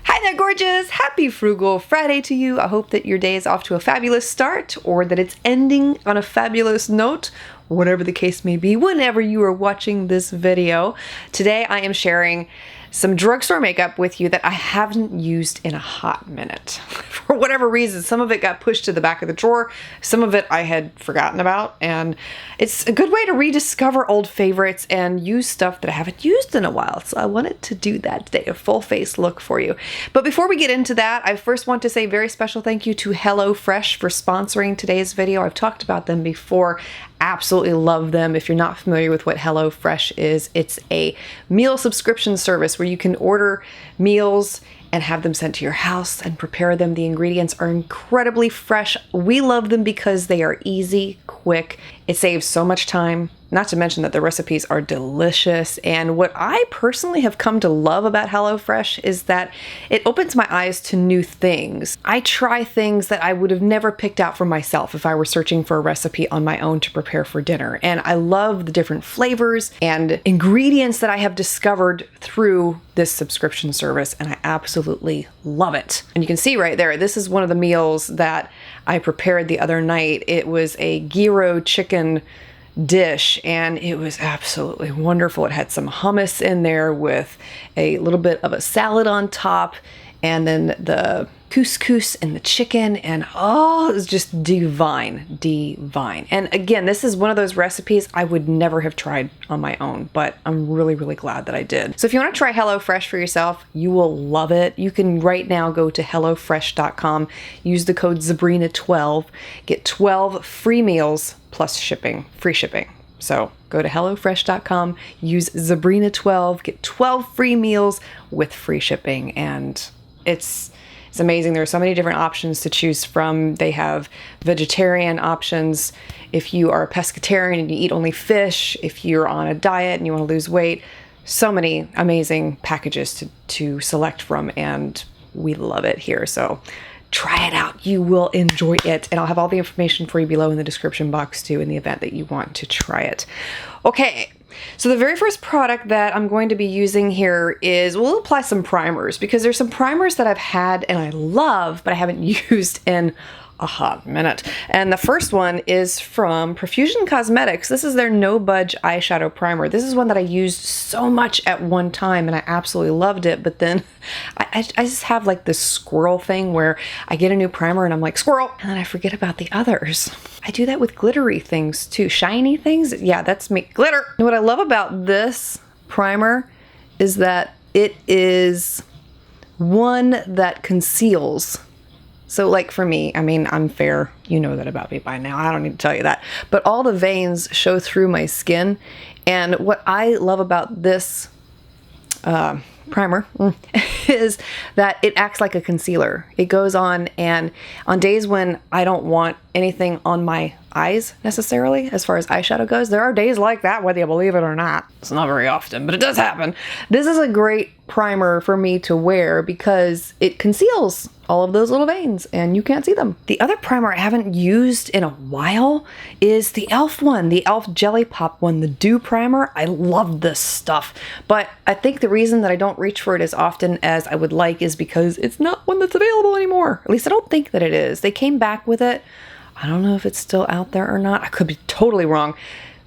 Hi there, gorgeous! Happy Frugal Friday to you. I hope that your day is off to a fabulous start, or that it's ending on a fabulous note, whatever the case may be, whenever you are watching this video. Today I am sharing some drugstore makeup with you that I haven't used in a hot minute. For whatever reason, some of it got pushed to the back of the drawer, some of it I had forgotten about, and it's a good way to rediscover old favorites and use stuff that I haven't used in a while. So I wanted to do that today, a full face look for you. But before we get into that, I first want to say a very special thank you to HelloFresh for sponsoring today's video. I've talked about them before. Absolutely love them. If you're not familiar with what HelloFresh is, it's a meal subscription service where you can order meals and have them sent to your house and prepare them. The ingredients are incredibly fresh. We love them because they are easy, quick. It saves so much time, not to mention that the recipes are delicious. And what I personally have come to love about HelloFresh is that it opens my eyes to new things. I try things that I would have never picked out for myself if I were searching for a recipe on my own to prepare for dinner. And I love the different flavors and ingredients that I have discovered through this subscription service, and I absolutely love it. And you can see right there, this is one of the meals that I prepared the other night. It was a gyro chicken dish, and it was absolutely wonderful. It had some hummus in there with a little bit of a salad on top, and then the couscous and the chicken, and oh, it was just divine, divine. And again, this is one of those recipes I would never have tried on my own, but I'm really, really glad that I did. So if you want to try HelloFresh for yourself, you will love it. You can right now go to HelloFresh.com, use the code Sabrina12, get 12 free meals plus shipping, free shipping. So go to HelloFresh.com, use Sabrina12, get 12 free meals with free shipping, and it's amazing. There are so many different options to choose from. They have vegetarian options if you are a pescatarian and you eat only fish, if you're on a diet and you want to lose weight. So many amazing packages to select from, and we love it here. So try it out. You will enjoy it. And I'll have all the information for you below in the description box too, in the event that you want to try it. Okay. So the very first product that I'm going to be using here is, we'll apply some primers, because there's some primers that I've had and I love, but I haven't used in a hot minute. And the first one is from Profusion Cosmetics. This is their No Budge eyeshadow primer. This is one that I used so much at one time and I absolutely loved it, but then I just have like this squirrel thing where I get a new primer and I'm like, squirrel, and then I forget about the others. I do that with glittery things too. Shiny things, yeah, that's me. Glitter. And what I love about this primer is that it is one that conceals. So like for me, I mean, I'm fair. You know that about me by now. I don't need to tell you that. But all the veins show through my skin. And what I love about this primer is that it acts like a concealer. It goes on, and on days when I don't want anything on my eyes necessarily, as far as eyeshadow goes, there are days like that, whether you believe it or not. It's not very often, but it does happen. This is a great primer for me to wear because it conceals all of those little veins and you can't see them. The other primer I haven't used in a while is the e.l.f. one, the e.l.f. Jelly Pop one, the Dew Primer. I love this stuff, but I think the reason that I don't reach for it as often as I would like is because it's not one that's available anymore. At least I don't think that it is. They came back with it. I don't know if it's still out there or not. I could be totally wrong.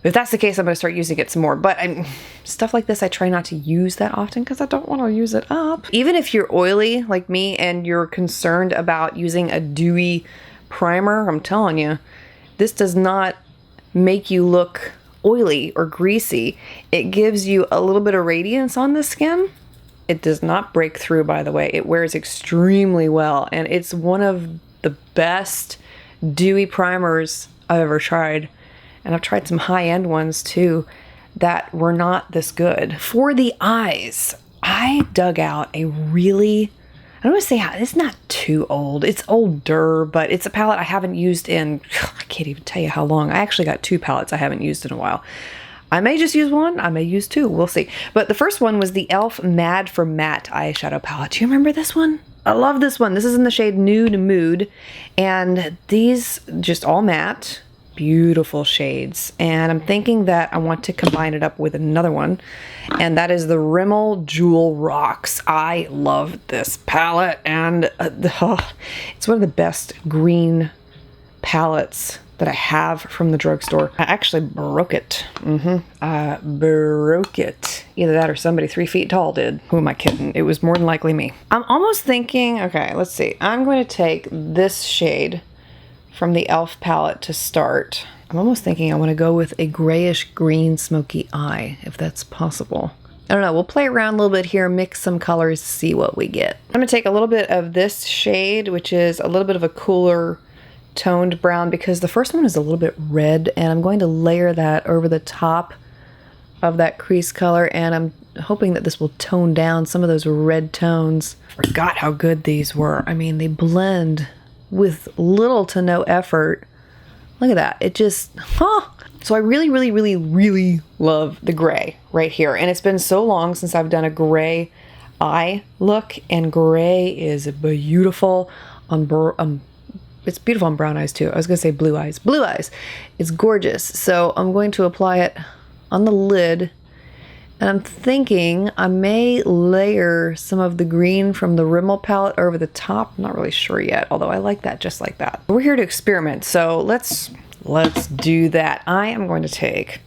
If that's the case, I'm going to start using it some more. But stuff like this, I try not to use that often because I don't want to use it up. Even if you're oily like me and you're concerned about using a dewy primer, I'm telling you, this does not make you look oily or greasy. It gives you a little bit of radiance on the skin. It does not break through, by the way. It wears extremely well, and it's one of the best dewy primers I've ever tried. And I've tried some high-end ones too that were not this good. For the eyes, I dug out a really, I don't want to say it's not too old. It's older, but it's a palette I haven't used in, I can't even tell you how long. I actually got 2 palettes I haven't used in a while. I may just use one, I may use 2, we'll see. But the first one was the e.l.f. Mad for Matte eyeshadow palette. Do you remember this one? I love this one. This is in the shade Nude Mood, and these just all matte. beautiful shades. And I'm thinking that I want to combine it up with another one, and that is the Rimmel Jewel Rocks. I love this palette, and it's one of the best green palettes that I have from the drugstore. I actually broke it. I broke it. Either that or somebody 3 feet tall did. Who am I kidding? It was more than likely me. I'm almost thinking, okay, let's see. I'm going to take this shade from the e.l.f. palette to start. I'm almost thinking I want to go with a grayish green smoky eye, if that's possible. I don't know, we'll play around a little bit here, mix some colors, see what we get. I'm going to take a little bit of this shade, which is a little bit of a cooler toned brown, because the first one is a little bit red, and I'm going to layer that over the top of that crease color, and I'm hoping that this will tone down some of those red tones. Forgot how good these were. I mean, they blend with little to no effort. Look at that. It just, So I really, really, really, really love the gray right here. And it's been so long since I've done a gray eye look, and gray is beautiful on it's beautiful on brown eyes too. I was gonna say blue eyes. Blue eyes. It's gorgeous. So I'm going to apply it on the lid, and I'm thinking I may layer some of the green from the Rimmel palette over the top. I'm not really sure yet, although I like that just like that. We're here to experiment, so let's do that. I am going to take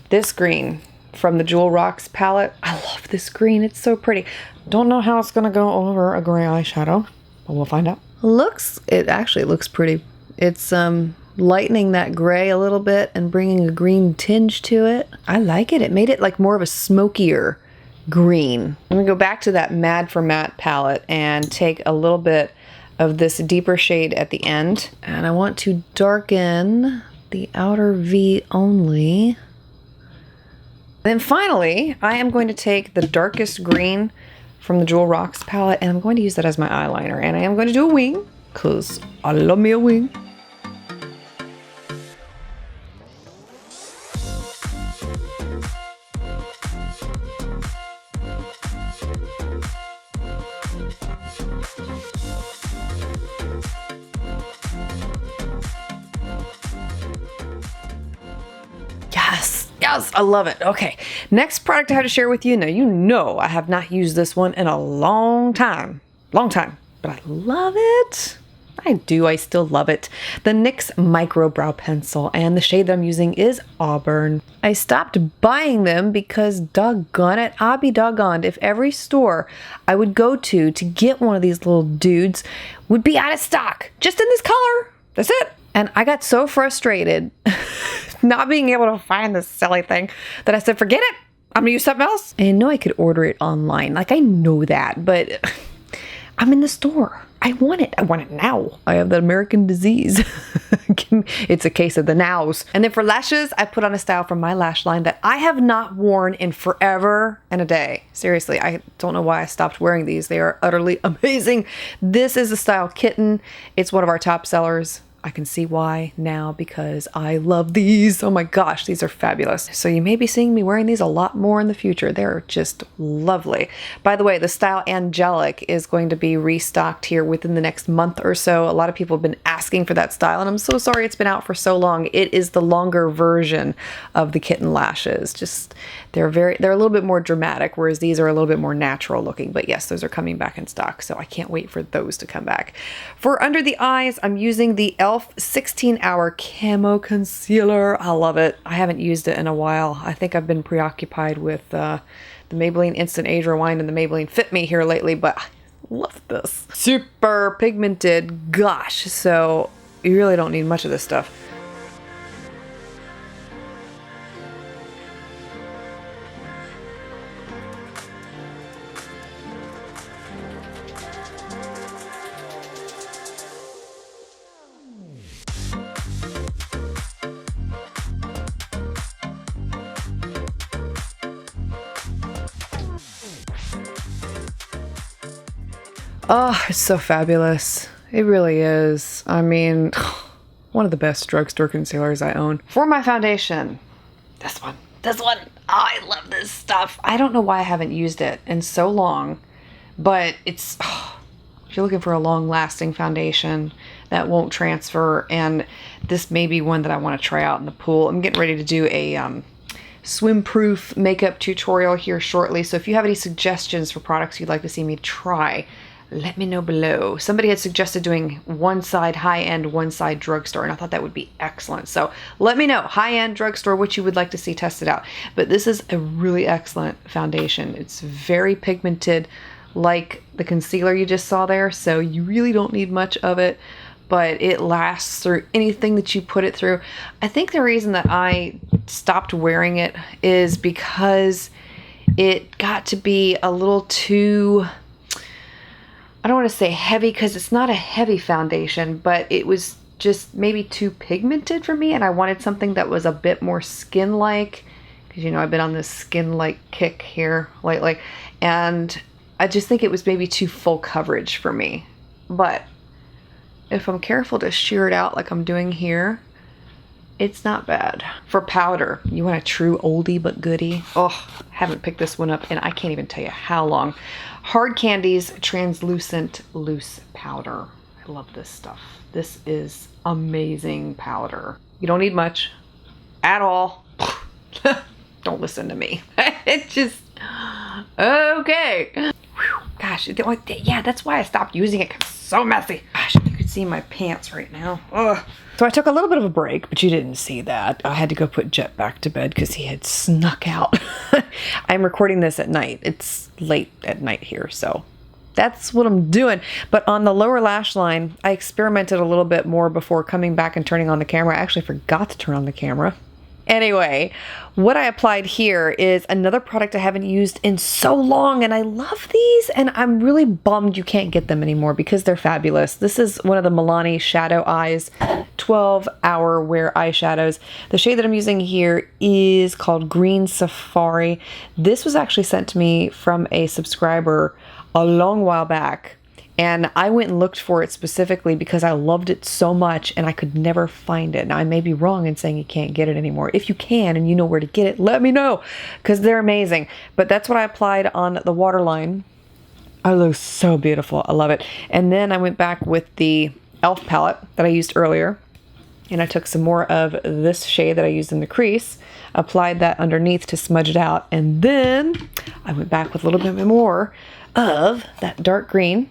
this green from the Jewel Rocks palette. I love this green. It's so pretty. Don't know how it's gonna go over a gray eyeshadow, but we'll find out. It actually looks pretty. It's lightening that gray a little bit and bringing a green tinge to it. I like it. It made it like more of a smokier green. I'm gonna go back to that Mad for Matte palette and take a little bit of this deeper shade at the end. And I want to darken the outer V only. Then finally, I am going to take the darkest green from the Jewel Rocks palette, and I'm going to use that as my eyeliner. And I am going to do a wing, because I love me a wing. Yes, I love it. Okay, next product I have to share with you. Now, you know I have not used this one in a long time, but I love it. I still love it. The NYX Micro Brow Pencil, and the shade that I'm using is Auburn. I stopped buying them because, doggone it, I'll be doggoned if every store I would go to get one of these little dudes would be out of stock, just in this color. That's it. And I got so frustrated not being able to find this silly thing that I said, forget it. I'm gonna use something else. And I know I could order it online. Like, I know that, but I'm in the store. I want it. I want it now. I have the American disease. It's a case of the nows. And then for lashes, I put on a style from my lash line that I have not worn in forever and a day. Seriously, I don't know why I stopped wearing these. They are utterly amazing. This is the style Kitten. It's one of our top sellers. I can see why now, because I love these. Oh my gosh, these are fabulous. So you may be seeing me wearing these a lot more in the future. They're just lovely. By the way, the style Angelic is going to be restocked here within the next month or so. A lot of people have been asking for that style, and I'm so sorry it's been out for so long. It is the longer version of the Kitten lashes. Just, they're a little bit more dramatic, whereas these are a little bit more natural looking. But yes, those are coming back in stock, so I can't wait for those to come back. For under the eyes, I'm using the e.l.f. 16-hour Camo Concealer. I love it. I haven't used it in a while. I think I've been preoccupied with the Maybelline Instant Age Rewind and the Maybelline Fit Me here lately, but I love this. Super pigmented. Gosh, so you really don't need much of this stuff. Oh, it's so fabulous. It really is. I mean, one of the best drugstore concealers I own. For my foundation, this one. Oh, I love this stuff. I don't know why I haven't used it in so long, but it's if you're looking for a long-lasting foundation that won't transfer, and this may be one that I want to try out in the pool. I'm getting ready to do a swim-proof makeup tutorial here shortly, so if you have any suggestions for products you'd like to see me try, let me know below. Somebody had suggested doing one side high-end, one side drugstore, and I thought that would be excellent. So let me know, high-end, drugstore, what you would like to see tested out. But this is a really excellent foundation. It's very pigmented, like the concealer you just saw there, so you really don't need much of it, but it lasts through anything that you put it through. I think the reason that I stopped wearing it is because it got to be a little too, I don't want to say heavy because it's not a heavy foundation, but it was just maybe too pigmented for me, and I wanted something that was a bit more skin-like, because you know I've been on this skin-like kick here lately, and I just think it was maybe too full coverage for me. But if I'm careful to sheer it out like I'm doing here, it's not bad. For powder, you want a true oldie but goodie. Oh, haven't picked this one up and I can't even tell you how long. Hard Candy's Translucent Loose Powder. I love this stuff. This is amazing powder. You don't need much at all. Don't listen to me. It's just, okay. Whew, gosh, yeah, that's why I stopped using it, because it's so messy. Gosh, you could see my pants right now. Ugh. So I took a little bit of a break, but you didn't see that. I had to go put Jet back to bed because he had snuck out. I'm recording this at night. It's late at night here, so that's what I'm doing. But on the lower lash line, I experimented a little bit more before coming back and turning on the camera. I actually forgot to turn on the camera. Anyway, what I applied here is another product I haven't used in so long, and I love these, and I'm really bummed you can't get them anymore because they're fabulous. This is one of the Milani Shadow Eyes 12-hour wear eyeshadows. The shade that I'm using here is called Green Safari. This was actually sent to me from a subscriber a long while back, and I went and looked for it specifically because I loved it so much and I could never find it. Now, I may be wrong in saying you can't get it anymore. If you can and you know where to get it, let me know, because they're amazing. But that's what I applied on the waterline. Oh, it looks so beautiful. I love it. And then I went back with the e.l.f. palette that I used earlier, and I took some more of this shade that I used in the crease, applied that underneath to smudge it out, and then I went back with a little bit more of that dark green,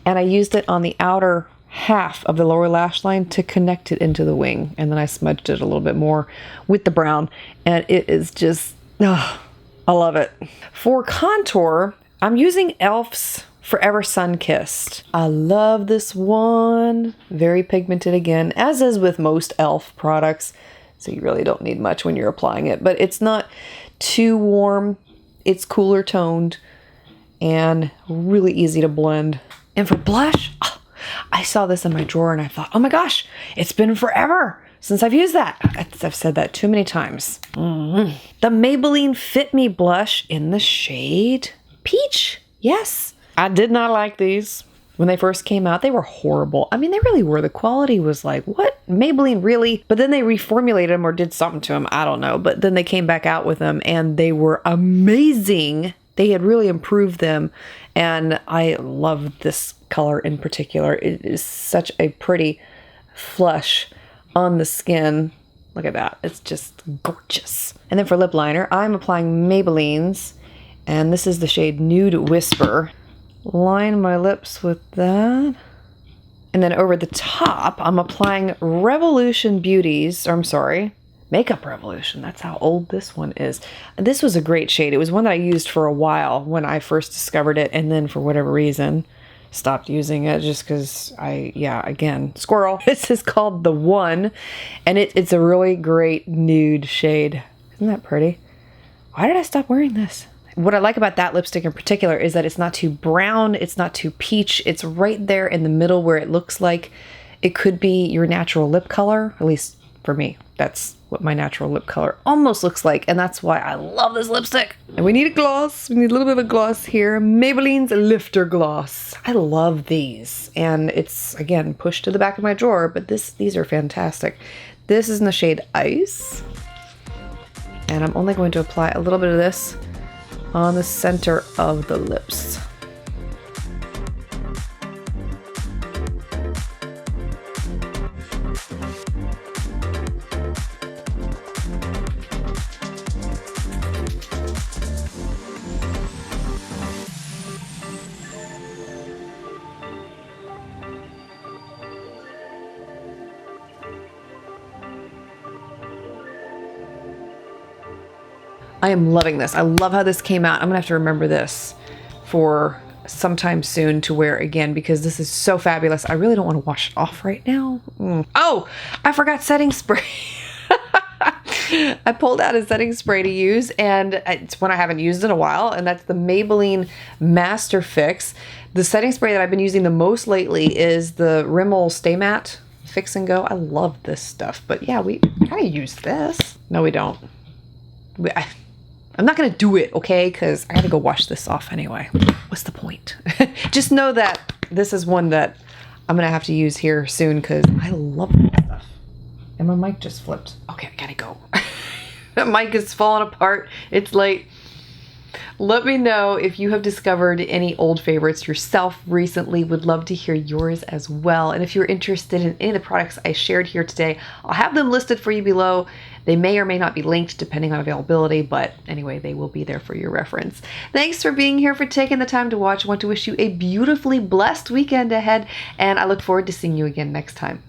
and I used it on the outer half of the lower lash line to connect it into the wing, and then I smudged it a little bit more with the brown, and it is just, oh, I love it. For contour, I'm using e.l.f.'s Forever Sun Kissed. I love this one. Very pigmented again, as is with most e.l.f. products, so you really don't need much when you're applying it, but it's not too warm. It's cooler toned and really easy to blend. And for blush, oh, I saw this in my drawer and I thought, oh my gosh, it's been forever since I've used that. I've said that too many times. The Maybelline Fit Me blush in the shade Peach. Yes, I did not like these. When they first came out, they were horrible. I mean, they really were. The quality was like, what? Maybelline, really? But then they reformulated them or did something to them. I don't know. But then they came back out with them and they were amazing. They had really improved them, and I love this color in particular. It is such a pretty flush on the skin. Look at that. It's just gorgeous. And then for lip liner, I'm applying Maybelline's, and this is the shade Nude Whisper. Line my lips with that. And then over the top, I'm applying Revolution Beauty's, or I'm sorry, Makeup Revolution. That's how old this one is. This was a great shade. It was one that I used for a while when I first discovered it, and then for whatever reason stopped using it just because again, squirrel. This is called The One, and it's a really great nude shade. Isn't that pretty? Why did I stop wearing this? What I like about that lipstick in particular is that it's not too brown, it's not too peach. It's right there in the middle where it looks like it could be your natural lip color, at least for me. That's what my natural lip color almost looks like, and that's why I love this lipstick. And we need a gloss. We need a little bit of a gloss here. Maybelline's Lifter Gloss. I love these, and it's, again, pushed to the back of my drawer, but these are fantastic. This is in the shade Ice, and I'm only going to apply a little bit of this on the center of the lips. I am loving this. I love how this came out. I'm gonna have to remember this for sometime soon to wear again because this is so fabulous. I really don't want to wash it off right now. Oh, I forgot setting spray. I pulled out a setting spray to use, and it's one I haven't used in a while, and that's the Maybelline Master Fix. The setting spray that I've been using the most lately is the Rimmel Stay Matte Fix and Go. I love this stuff, but yeah, we kind of use this. No, we don't. I'm not gonna do it, okay? Because I gotta go wash this off anyway. What's the point? Just know that this is one that I'm gonna have to use here soon because I love this stuff. And my mic just flipped. Okay, I gotta go. The mic is falling apart. It's late. Let me know if you have discovered any old favorites yourself recently. Would love to hear yours as well. And if you're interested in any of the products I shared here today, I'll have them listed for you below. They may or may not be linked depending on availability, but anyway, they will be there for your reference. Thanks for being here, for taking the time to watch. I want to wish you a beautifully blessed weekend ahead, and I look forward to seeing you again next time.